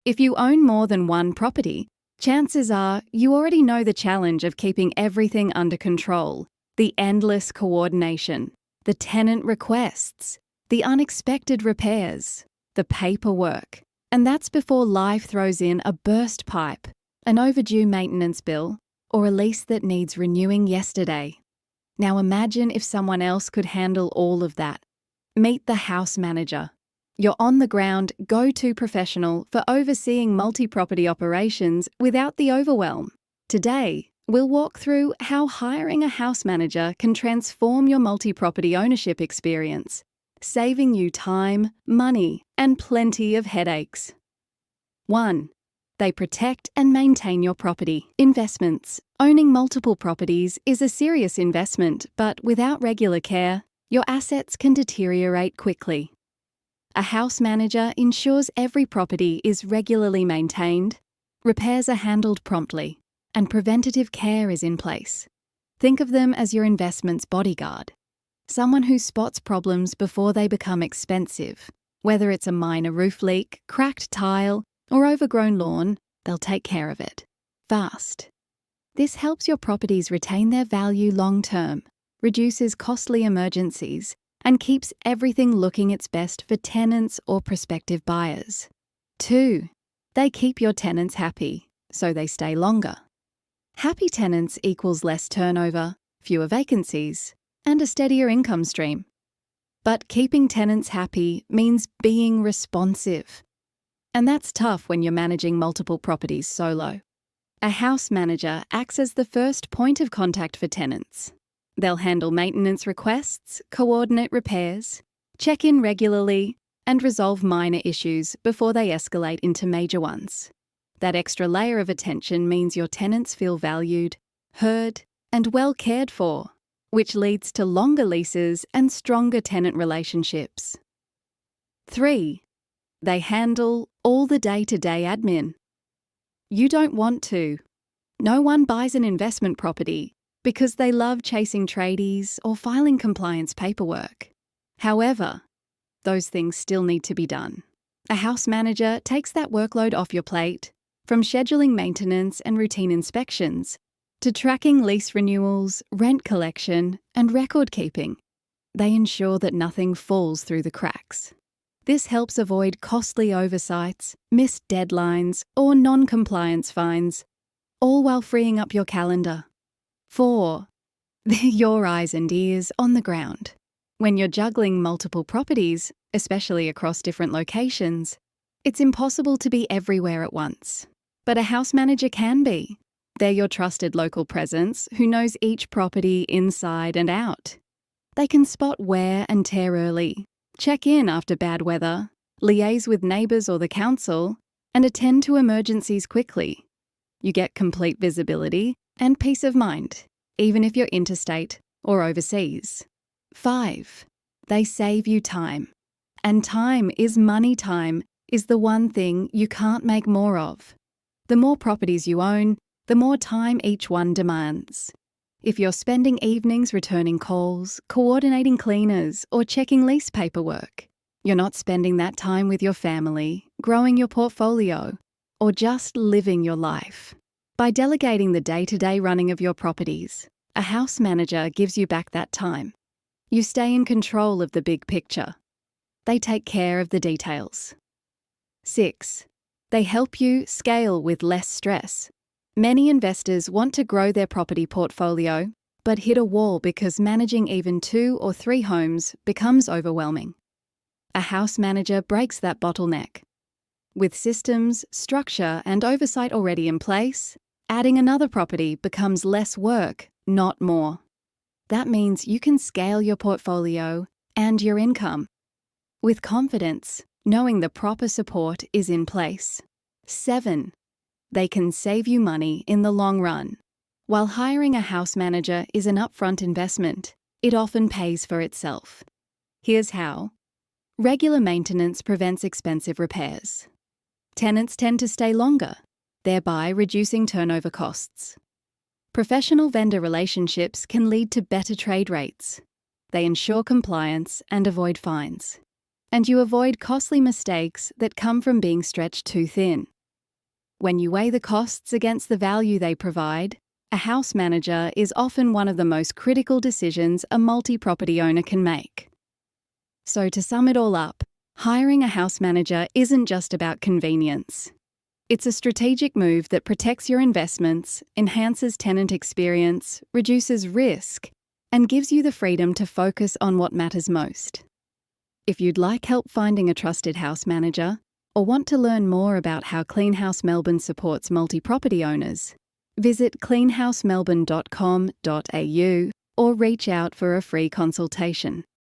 If you own more than one property, chances are you already know the challenge of keeping everything under control, the endless coordination, the tenant requests, the unexpected repairs, the paperwork. And that's before life throws in a burst pipe, an overdue maintenance bill, or a lease that needs renewing yesterday. Now imagine if someone else could handle all of that. Meet the house manager, your on-the-ground go-to professional for overseeing multi-property operations without the overwhelm. Today, we'll walk through how hiring a house manager can transform your multi-property ownership experience, saving you time, money, and plenty of headaches. 1. They protect and maintain your property. Investments. Owning multiple properties is a serious investment, but without regular care, your assets can deteriorate quickly. A house manager ensures every property is regularly maintained, repairs are handled promptly, and preventative care is in place. Think of them as your investment's bodyguard. Someone who spots problems before they become expensive. Whether it's a minor roof leak, cracked tile, or overgrown lawn, they'll take care of it. Fast. This helps your properties retain their value long-term, reduces costly emergencies, and keeps everything looking its best for tenants or prospective buyers. 2. They keep your tenants happy, so they stay longer. Happy tenants equals less turnover, fewer vacancies, and a steadier income stream. But keeping tenants happy means being responsive. And that's tough when you're managing multiple properties solo. A house manager acts as the first point of contact for tenants. They'll handle maintenance requests, coordinate repairs, check in regularly, and resolve minor issues before they escalate into major ones. That extra layer of attention means your tenants feel valued, heard, and well cared for, which leads to longer leases and stronger tenant relationships. 3. They handle all the day-to-day admin. You don't want to. No one buys an investment property because they love chasing tradies or filing compliance paperwork. However, those things still need to be done. A house manager takes that workload off your plate, from scheduling maintenance and routine inspections to tracking lease renewals, rent collection, and record keeping. They ensure that nothing falls through the cracks. This helps avoid costly oversights, missed deadlines, or non-compliance fines, all while freeing up your calendar. 4. They're your eyes and ears on the ground. When you're juggling multiple properties, especially across different locations, it's impossible to be everywhere at once. But a house manager can be. They're your trusted local presence who knows each property inside and out. They can spot wear and tear early, check in after bad weather, liaise with neighbours or the council, and attend to emergencies quickly. You get complete visibility and peace of mind, even if you're interstate or overseas. 5. They save you time. And time is money. Time is the one thing you can't make more of. The more properties you own, the more time each one demands. If you're spending evenings returning calls, coordinating cleaners, or checking lease paperwork, you're not spending that time with your family, growing your portfolio, or just living your life. By delegating the day-to-day running of your properties, a house manager gives you back that time. You stay in control of the big picture. They take care of the details. 6. They help you scale with less stress. Many investors want to grow their property portfolio, but hit a wall because managing even 2 or 3 homes becomes overwhelming. A house manager breaks that bottleneck. With systems, structure, and oversight already in place, adding another property becomes less work, not more. That means you can scale your portfolio and your income with confidence, knowing the proper support is in place. 7. They can save you money in the long run. While hiring a house manager is an upfront investment, it often pays for itself. Here's how. Regular maintenance prevents expensive repairs. Tenants tend to stay longer, thereby reducing turnover costs. Professional vendor relationships can lead to better trade rates. They ensure compliance and avoid fines. and you avoid costly mistakes that come from being stretched too thin. When you weigh the costs against the value they provide, a house manager is often one of the most critical decisions a multi-property owner can make. So to sum it all up, hiring a house manager isn't just about convenience. It's a strategic move that protects your investments, enhances tenant experience, reduces risk, and gives you the freedom to focus on what matters most. If you'd like help finding a trusted house manager, or want to learn more about how Clean House Melbourne supports multi-property owners, visit cleanhousemelbourne.com.au or reach out for a free consultation.